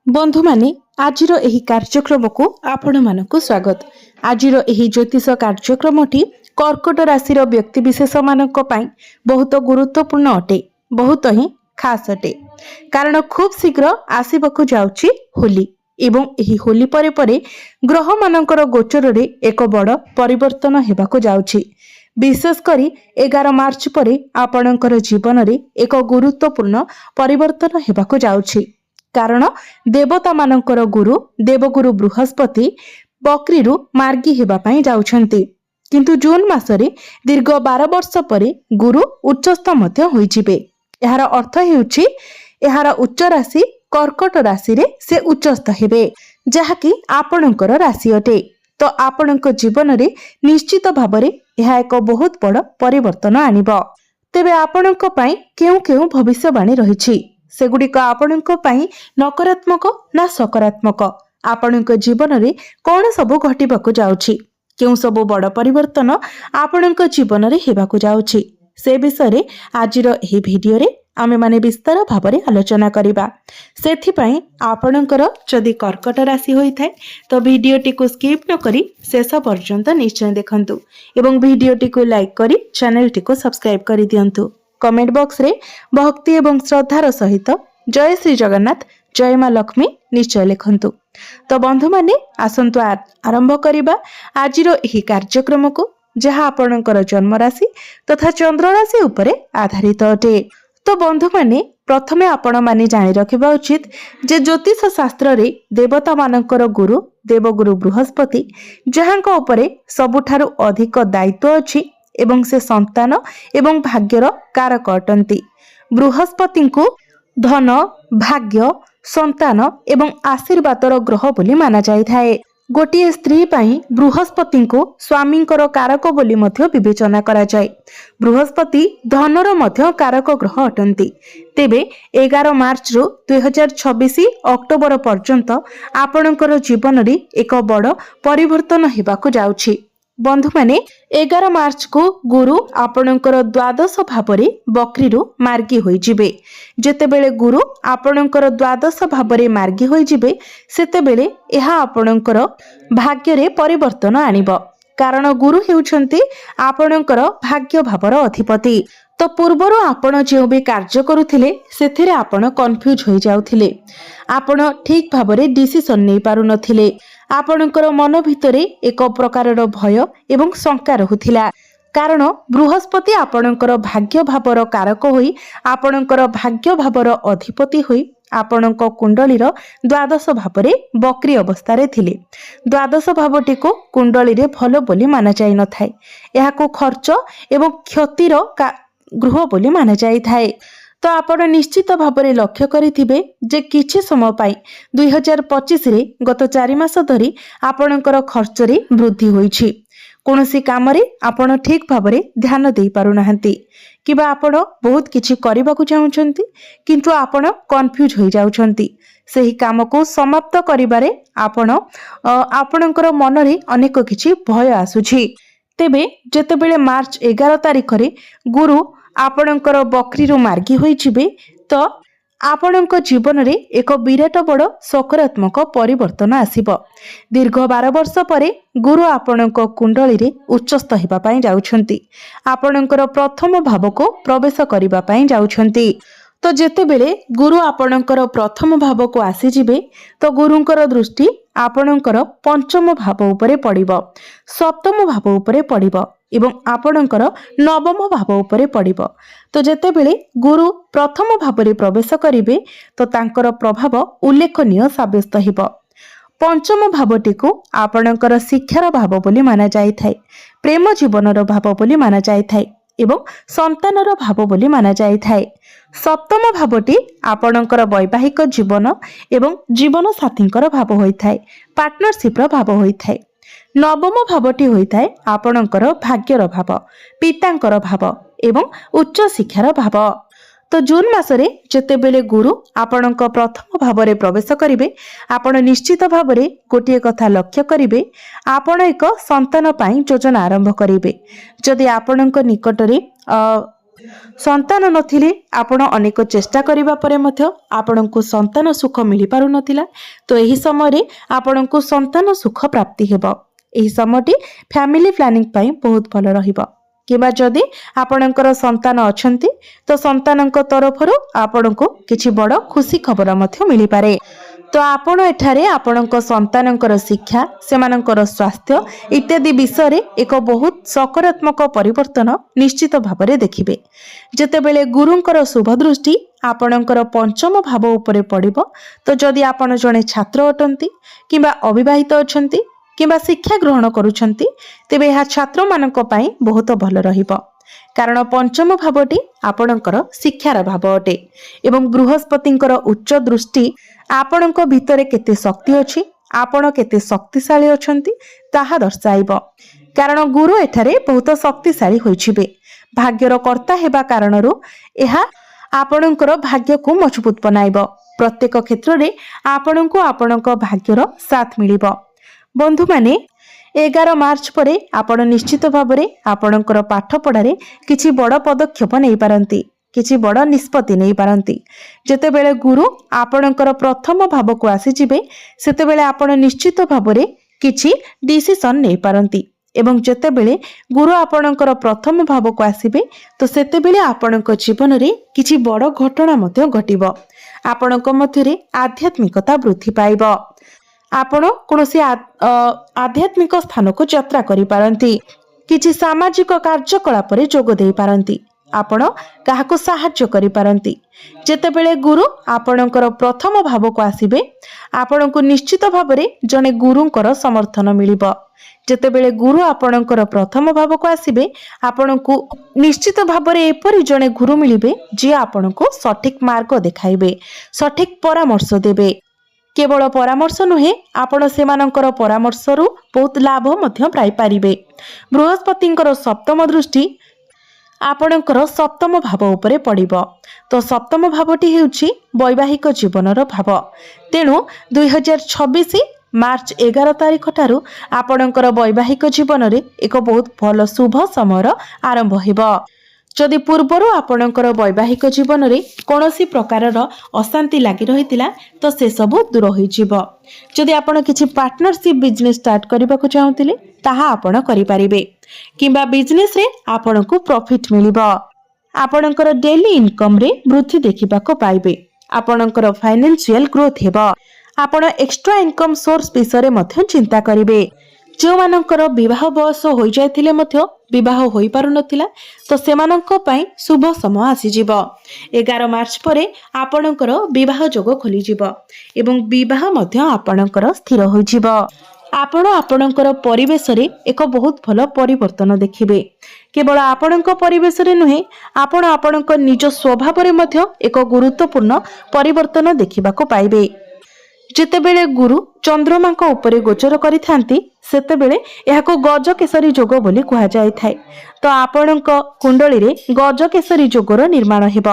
बंधु माने आजिर एही कार्यक्रम को आपण मानकु स्वागत। आजिर एही ज्योतिष कार्यक्रमटी कर्कट राशि व्यक्ति विशेष मानक पई बहुत गुरुत्वपूर्ण अटे, बहुत ही खास अटे। कारण खूब शीघ्र आसीबकु जाउची होली एवं एही होली परे परे ग्रह मानकर गोचर रे एक बड़ परिवर्तन हेबाकु जाउची। विशेष करी 11 मार्च परे आपणकर जीवन रे एक गुरुत्वपूर्ण परिवर्तन हेबाकु जाउची। कारण देवता मानकर गुरु देवगुरु बृहस्पति बकरी मार्गी हेबा पई जाउछंती। किंतु जून मासरे दीर्घ 12 वर्ष परे गुरु उच्चस्थ मध्य होइजिबे। एहार अर्थ हेउछि एहार उच्च राशि कर्कट राशि रे से उच्चस्थ हेबे, जहाकि आपणकर राशि अटे। तो आपणक जीवन रे निश्चित भाबरे एहा एक बहुत बड़ परिवर्तन आनिबो। तेबे आपणक पई केउ केउ भविष्यवाणी रहिछि, सेगुड़िक आपणक पई नकारात्मक ना सकारात्मक, आपणक जीवन रे कोन सब घटिबाकु जाउछि, केउ सब बड़ परिवर्तन आपणक जीवन रे हेबाकु जाउछि, से विषय रे आजिर एही भिडियो रे आमे माने विस्तार भाबरे आलोचना करिबा। सेथि पई आपणकर जदि कर्कट राशि होई थाए तो भिडियोटी को स्किप न करी शेष पर्यंत निश्चय देखंतु एवं भिडियोटी को लाइक करी चैनलटी को सब्सक्राइब करि दियंतु। कमेंट बॉक्स रे भक्ति एवं श्रद्धार सहित जय श्री जगन्नाथ जय मां लक्ष्मी निश्चय लिखंतु। तो बंधु माने आसंतु आरंभ करिबा आजिरो एही कार्यक्रम को, जहा आपणकर जन्म राशि तथा चंद्र राशि उपरे आधारित अटे। तो बंधु माने प्रथमे आपण माने जानि रखिबा उचित जे ज्योतिष शास्त्र रे देवता मानकर गुरु देवगुरु बृहस्पति जहांक उपरे सबुठारु अधिक दायित्व अछि एवं से संतान एवं भाग्यर कारक अटंती। बृहस्पति को धन भाग्य संतान एवं आशीर्वादर ग्रह बोली माना जाय थाए। गोटिए स्त्री पाई बृहस्पति को स्वामींकर कारक बोली मध्य विवेचना करा जाय। बृहस्पति धनर मध्य कारक ग्रह अटंती। तेबे 11 मार्च रु 2026 अक्टोबर पर्यंत आपणकर जीवन रे एक बड़ परिवर्तन हेबाकु जाउछि। बंधु माने 11 मार्च को गुरु आपणकर द्वादश भावरे बकरी मार्गी होई जिबे। जेतेबेले गुरु आपणकर द्वादश भावरे मार्गी होई जिबे सेतेबेले एहा आपणकर भाग्य रे परिवर्तन आनिबो। कारण गुरु हेउछंती आपणकर भाग्य भावर अधिपति। तो पूर्वर आपण जे भी कार्य करुथिले सेथिरे आपण कंफ्यूज होई जाउथिले, आपण ठीक भावरे डिसिजन नै पारु नथिले, आपणकर मन भितरे एक प्रकारर भय एवं शंका रहुथिला। कारण बृहस्पति आपणकर भाग्य भावर कारक होई आपणकर भाग्य भावर अधिपति होई आपणक कुंडलीर द्वादश भावरे बकरी अवस्था थिले। द्वादश भावटी को कुंडली रे भलो बोली माना जाय न थाए, एहाको खर्च एवं क्षतिर गृह बोली माना जाय थाए। तो आपण निश्चित भावरे लक्ष्य करिथिबे जे किछि समय पाई 2025 रे गत 4 मास धरी आपणकर खर्च रे वृद्धि होईछि। कोनोसी काम रे आपण ठीक भावरे ध्यान देई पारु नाहंती, किबा आपण बहुत किछि करिबाकु चाहुचंती किंतु आपण कंफ्यूज होई जाउचंती। सेही काम को समाप्त करिबारे आपण आपणकर मन रे अनेक किछि भय आसुछि। तेबे जेतेबेले मार्च 11 तारिख रे गुरु आपणकर बकरी मार्गी होई जिबे तो आपणक जीवन रे एक विराट बड़ सकारात्मक परिवर्तन आसिबो। दीर्घ 12 वर्ष परे गुरु आपणक कुंडली रे उच्चस्थ हेबा पई जाउछंती, आपणकर प्रथम भाव को प्रवेश करिबा पई जाउछंती। तो जेतेबेले गुरु आपणकर प्रथम भाव को आसी जिबे तो गुरुंकर दृष्टि आपणकर पंचम भाव उपरे पड़िबो, सप्तम भाव उपरे पड़िबो एवं आपणकर नवम भाव उपरे पड़िबो। तो जेतेबेले गुरु प्रथम भावरे प्रवेश करिवे तो तांकर प्रभाव उल्लेखनीय साब्यस्त हेबो। पंचम भावटी को आपणकर शिक्षार भाव बोली माना जाय थाए, प्रेम जीवनर भाव बोली माना जाय थाए एवं संतानर भाव बोली माना जाय थाए। सप्तम भावटी आपणकर वैवाहिक जीवन एवं जीवन साथींकर भाव होई थाए, पार्टनरशिप भाव होई थाए। नवम भावटी होई थाए आपणकर भाग्यर भाव, पितांकर भाव एवं उच्च शिक्षार भाव। तो जून मासरे जेतेबेले गुरु आपणक प्रथम भावरे प्रवेश करिवे आपण निश्चित भावरे गोटिए कथा लक्ष्य करिवे, आपण एक संतान पाई योजना आरंभ करिवे। जदि आपणक निकटरे ସନ୍ତାନ ନଥିଲେ ଆପଣ ଅନେକ ଚେଷ୍ଟା କରିବା ପରେ ମଧ୍ୟ ଆପଣଙ୍କୁ ସନ୍ତାନ ସୁଖ ମିଳିପାରୁନଥିଲା, ତ ଏହି ସମୟରେ ଆପଣଙ୍କୁ ସନ୍ତାନ ସୁଖ ପ୍ରାପ୍ତି ହେବ। ଏହି ସମୟଟି ଫ୍ୟାମିଲି ପ୍ଲାନିଂ ପାଇଁ ବହୁତ ଭଲ ରହିବ। କିମ୍ବା ଯଦି ଆପଣଙ୍କର ସନ୍ତାନ ଅଛନ୍ତି ତ ସନ୍ତାନଙ୍କ ତରଫରୁ ଆପଣଙ୍କୁ କିଛି ବଡ଼ ଖୁସି ଖବର ମଧ୍ୟ ମିଳିପାରେ। ତ ଆପଣ ଏଠାରେ ଆପଣଙ୍କ ସନ୍ତାନଙ୍କର ଶିକ୍ଷା, ସେମାନଙ୍କର ସ୍ୱାସ୍ଥ୍ୟ ଇତ୍ୟାଦି ବିଷୟରେ ଏକ ବହୁତ ସକାରାତ୍ମକ ପରିବର୍ତ୍ତନ ନିଶ୍ଚିତ ଭାବରେ ଦେଖିବେ। ଯେତେବେଳେ ଗୁରୁଙ୍କର ଶୁଭ ଦୃଷ୍ଟି ଆପଣଙ୍କର ପଞ୍ଚମ ଭାବ ଉପରେ ପଡ଼ିବ, ତ ଯଦି ଆପଣ ଜଣେ ଛାତ୍ର ଅଟନ୍ତି କିମ୍ବା ଅବିବାହିତ ଅଛନ୍ତି କିମ୍ବା ଶିକ୍ଷା ଗ୍ରହଣ କରୁଛନ୍ତି, ତେବେ ଏହା ଛାତ୍ରମାନଙ୍କ ପାଇଁ ବହୁତ ଭଲ ରହିବ। କାରଣ ପଞ୍ଚମ ଭାବଟି ଆପଣଙ୍କର ଶିକ୍ଷାର ଭାବ ଅଟେ ଏବଂ ବୃହସ୍ପତିଙ୍କର ଉଚ୍ଚ ଦୃଷ୍ଟି ଆପଣଙ୍କ ଭିତରେ କେତେ ଶକ୍ତି ଅଛି, ଆପଣ କେତେ ଶକ୍ତିଶାଳୀ ଅଛନ୍ତି ତାହା ଦର୍ଶାଇବ। କାରଣ ଗୁରୁ ଏଠାରେ ବହୁତ ଶକ୍ତିଶାଳୀ ହୋଇଯିବେ। ଭାଗ୍ୟର କର୍ତ୍ତା ହେବା କାରଣରୁ ଏହା ଆପଣଙ୍କର ଭାଗ୍ୟକୁ ମଜବୁତ ବନାଇବ। ପ୍ରତ୍ୟେକ କ୍ଷେତ୍ରରେ ଆପଣଙ୍କୁ ଆପଣଙ୍କ ଭାଗ୍ୟର ସାଥ ମିଳିବ। ବନ୍ଧୁମାନେ, 11 ମାର୍ଚ୍ଚ ପରେ ଆପଣ ନିଶ୍ଚିତ ଭାବରେ ଆପଣଙ୍କର ପାଠପଢ଼ାରେ କିଛି ବଡ଼ ପଦକ୍ଷେପ ନେଇପାରନ୍ତି, କିଛି ବଡ଼ ନିଷ୍ପତ୍ତି ନେଇପାରନ୍ତି। ଯେତେବେଳେ ଗୁରୁ ଆପଣଙ୍କର ପ୍ରଥମ ଭାବକୁ ଆସିଯିବେ, ସେତେବେଳେ ଆପଣ ନିଶ୍ଚିତ ଭାବରେ କିଛି ଡିସିସନ୍ ନେଇପାରନ୍ତି ଏବଂ ଯେତେବେଳେ ଗୁରୁ ଆପଣଙ୍କର ପ୍ରଥମ ଭାବକୁ ଆସିବେ, ତ ସେତେବେଳେ ଆପଣଙ୍କ ଜୀବନରେ କିଛି ବଡ଼ ଘଟଣା ମଧ୍ୟ ଘଟିବ। ଆପଣଙ୍କ ମଧ୍ୟରେ ଆଧ୍ୟାତ୍ମିକତା ବୃଦ୍ଧି ପାଇବ। ଆପଣ କୌଣସି ଆଧ୍ୟାତ୍ମିକ ସ୍ଥାନକୁ ଯାତ୍ରା କରିପାରନ୍ତି, କିଛି ସାମାଜିକ କାର୍ଯ୍ୟକଳାପରେ ଯୋଗ ଦେଇପାରନ୍ତି, ଆପଣ କାହାକୁ ସାହାଯ୍ୟ କରିପାରନ୍ତି। ଯେତେବେଳେ ଗୁରୁ ଆପଣଙ୍କର ପ୍ରଥମ ଭାବକୁ ଆସିବେ, ଆପଣଙ୍କୁ ନିଶ୍ଚିତ ଭାବରେ ଜଣେ ଗୁରୁଙ୍କର ସମର୍ଥନ ମିଳିବ। ଯେତେବେଳେ ଗୁରୁ ଆପଣଙ୍କର ପ୍ରଥମ ଭାବକୁ ଆସିବେ, ଆପଣଙ୍କୁ ନିଶ୍ଚିତ ଭାବରେ ଏପରି ଜଣେ ଗୁରୁ ମିଳିବେ ଯିଏ ଆପଣଙ୍କୁ ସଠିକ ମାର୍ଗ ଦେଖାଇବେ, ସଠିକ ପରାମର୍ଶ ଦେବେ। କେବଳ ପରାମର୍ଶ ନୁହେଁ, ଆପଣ ସେମାନଙ୍କର ପରାମର୍ଶରୁ ବହୁତ ଲାଭ ମଧ୍ୟ ପାଇପାରିବେ। ବୃହସ୍ପତିଙ୍କର ସପ୍ତମ ଦୃଷ୍ଟି ଆପଣଙ୍କର ସପ୍ତମ ଭାବ ଉପରେ ପଡ଼ିବ। ତ ସପ୍ତମ ଭାବଟି ହେଉଛି ବୈବାହିକ ଜୀବନର ଭାବ। ତେଣୁ 2026 ମାର୍ଚ୍ଚ 11 ତାରିଖ ଠାରୁ ଆପଣଙ୍କର ବୈବାହିକ ଜୀବନରେ ଏକ ବହୁତ ଭଲ ଶୁଭ ସମୟର ଆରମ୍ଭ ହେବ। ଯଦି ପୂର୍ବରୁ ଆପଣଙ୍କର ବୈବାହିକ ଜୀବନରେ କୌଣସି ପ୍ରକାରର ଅଶାନ୍ତି ଲାଗି ରହିଥିଲା, ତ ସେସବୁ ଦୂର ହୋଇଯିବ। ଯଦି ଆପଣ କିଛି ପାର୍ଟନରସିପ୍ ବିଜନେସ୍ ଷ୍ଟାର୍ଟ କରିବାକୁ ଚାହୁଁଥିଲେ, ତାହା ଆପଣ କରିପାରିବେ। କିମ୍ବା ବିଜନେସ୍ରେ ଆପଣଙ୍କୁ ପ୍ରଫିଟ୍ ମିଳିବ। ଆପଣଙ୍କର ଡେଲି ଇନକମ୍ରେ ବୃଦ୍ଧି ଦେଖିବାକୁ ପାଇବେ। ଆପଣଙ୍କର ଫାଇନାନ୍ସିଆଲ ଗ୍ରୋଥ୍ ହେବ। ଆପଣ ଏକ୍ସଟ୍ରା ଇନକମ୍ ସୋର୍ସ ବିଷୟରେ ମଧ୍ୟ ଚିନ୍ତା କରିବେ। ଯେଉଁମାନଙ୍କର ବିବାହ ବୟସ ହୋଇଯାଇଥିଲେ ମଧ୍ୟ ବିବାହ ହୋଇପାରୁନଥିଲା, ତ ସେମାନଙ୍କ ପାଇଁ ଶୁଭ ସମୟ ଆସିଯିବ। 11 ମାର୍ଚ୍ଚ ପରେ ଆପଣଙ୍କର ବିବାହ ଯୋଗ ଖୋଲିଯିବ ଏବଂ ବିବାହ ମଧ୍ୟ ଆପଣଙ୍କର ସ୍ଥିର ହୋଇଯିବ। ଆପଣ ଆପଣଙ୍କର ପରିବେଶରେ ଏକ ବହୁତ ଭଲ ପରିବର୍ତ୍ତନ ଦେଖିବେ। କେବଳ ଆପଣଙ୍କ ପରିବେଶରେ ନୁହେଁ, ଆପଣ ଆପଣଙ୍କ ନିଜ ସ୍ୱଭାବରେ ମଧ୍ୟ ଏକ ଗୁରୁତ୍ୱପୂର୍ଣ୍ଣ ପରିବର୍ତ୍ତନ ଦେଖିବାକୁ ପାଇବେ। ଯେତେବେଳେ ଗୁରୁ ଚନ୍ଦ୍ରମାଙ୍କ ଉପରେ ଗୋଚର କରିଥାନ୍ତି, ସେତେବେଳେ ଏହାକୁ ଗଜକେଶରୀ ଯୋଗ ବୋଲି କୁହାଯାଇଥାଏ। ତ ଆପଣଙ୍କ କୁଣ୍ଡଳୀରେ ଗଜକେଶରୀ ଯୋଗର ନିର୍ମାଣ ହେବ।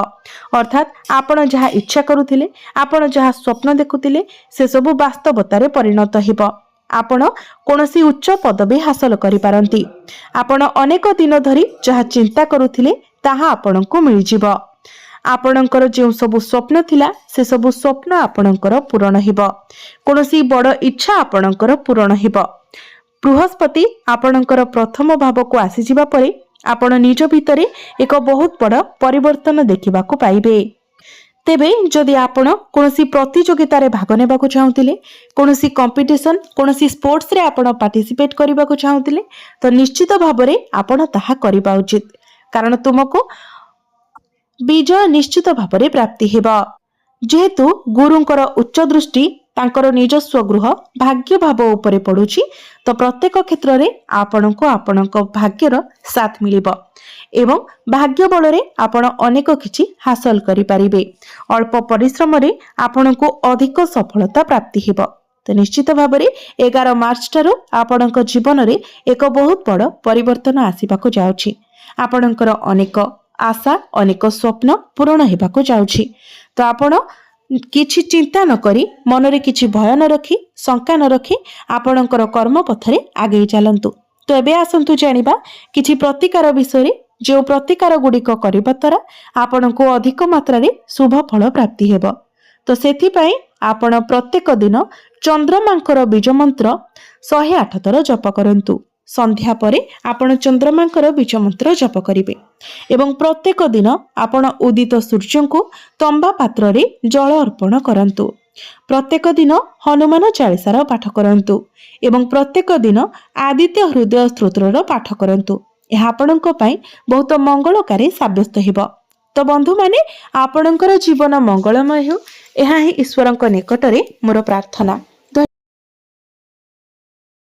ଅର୍ଥାତ୍ ଆପଣ ଯାହା ଇଚ୍ଛା କରୁଥିଲେ, ଆପଣ ଯାହା ସ୍ୱପ୍ନ ଦେଖୁଥିଲେ, ସେସବୁ ବାସ୍ତବତାରେ ପରିଣତ ହେବ। ଆପଣ କୌଣସି ଉଚ୍ଚ ପଦବୀ ହାସଲ କରିପାରନ୍ତି। ଆପଣ ଅନେକ ଦିନ ଧରି ଯାହା ଚିନ୍ତା କରୁଥିଲେ, ତାହା ଆପଣଙ୍କୁ ମିଳିଯିବ। ଆପଣଙ୍କର ଯେଉଁ ସବୁ ସ୍ୱପ୍ନ ଥିଲା, ସେସବୁ ସ୍ୱପ୍ନ ଆପଣଙ୍କର ପୂରଣ ହେବ। କୌଣସି ବଡ଼ ଇଚ୍ଛା ଆପଣଙ୍କର ପୂରଣ ହେବ। ବୃହସ୍ପତି ଆପଣଙ୍କର ପ୍ରଥମ ଭାବକୁ ଆସିଯିବା ପରେ ଆପଣ ନିଜ ଭିତରେ ଏକ ବହୁତ ବଡ଼ ପରିବର୍ତ୍ତନ ଦେଖିବାକୁ ପାଇବେ। ତେବେ ଯଦି ଆପଣ କୌଣସି ପ୍ରତିଯୋଗିତାରେ ଭାଗ ନେବାକୁ ଚାହୁଁଥିଲେ, କୌଣସି କମ୍ପିଟିସନ୍, କୌଣସି ସ୍ପୋର୍ଟସରେ ଆପଣ ପାର୍ଟିସିପେଟ୍ କରିବାକୁ ଚାହୁଁଥିଲେ, ତ ନିଶ୍ଚିତ ଭାବରେ ଆପଣ ତାହା କରିବା ଉଚିତ। କାରଣ ତୁମକୁ ବିଜୟ ନିଶ୍ଚିତ ଭାବରେ ପ୍ରାପ୍ତି ହେବ। ଯେହେତୁ ଗୁରୁଙ୍କର ଉଚ୍ଚ ଦୃଷ୍ଟି ତାଙ୍କର ନିଜସ୍ୱ ଗୃହ ଭାଗ୍ୟ ଭାବ ଉପରେ ପଡୁଛି, ତ ପ୍ରତ୍ୟେକ କ୍ଷେତ୍ରରେ ଆପଣଙ୍କୁ ଆପଣଙ୍କ ଭାଗ୍ୟର ସାଥ ମିଳିବ ଏବଂ ଭାଗ୍ୟ ବଳରେ ଆପଣ ଅନେକ କିଛି ହାସଲ କରିପାରିବେ। ଅଳ୍ପ ପରିଶ୍ରମରେ ଆପଣଙ୍କୁ ଅଧିକ ସଫଳତା ପ୍ରାପ୍ତି ହେବ। ତ ନିଶ୍ଚିତ ଭାବରେ 11 ମାର୍ଚ୍ଚ ଠାରୁ ଆପଣଙ୍କ ଜୀବନରେ ଏକ ବହୁତ ବଡ଼ ପରିବର୍ତ୍ତନ ଆସିବାକୁ ଯାଉଛି। ଆପଣଙ୍କର ଅନେକ ଆଶା, ଅନେକ ସ୍ୱପ୍ନ ପୂରଣ ହେବାକୁ ଯାଉଛି। ତ ଆପଣ କିଛି ଚିନ୍ତା ନ କରି, ମନରେ କିଛି ଭୟ ନ ରଖି, ଶଙ୍କା ନ ରଖି ଆପଣଙ୍କର କର୍ମ ପଥରେ ଆଗେଇ ଚାଲନ୍ତୁ। ତ ଏବେ ଆସନ୍ତୁ ଜାଣିବା କିଛି ପ୍ରତିକାର ବିଷୟରେ जो प्रतिकार गुड़िक करने द्वारा आपण को अधिक मात्रा शुभ फल प्राप्ति हेब। तो सेथिपाई आपण प्रत्येक दिन चंद्रमांकर बीज मंत्र 108 थर जप करंतु। संध्या परे आपण चंद्रमांकर बीज मंत्र जप करिवे एवं प्रत्येक दिन आपण उदित सूर्य को तंबा पात्र रे जल अर्पण करंतु। प्रत्येक दिन हनुमान चालीसार पाठ करंतु एवं प्रत्येक दिन आदित्य हृदय स्तोत्रर पाठ करंतु। यह आपणक पई बहुत मंगलकारी साब्यस्त हेब। तो बंधु माने आपणकर जीवन मंगलमय हो, यह ही ईश्वरक निकटरे मोर प्रार्थना।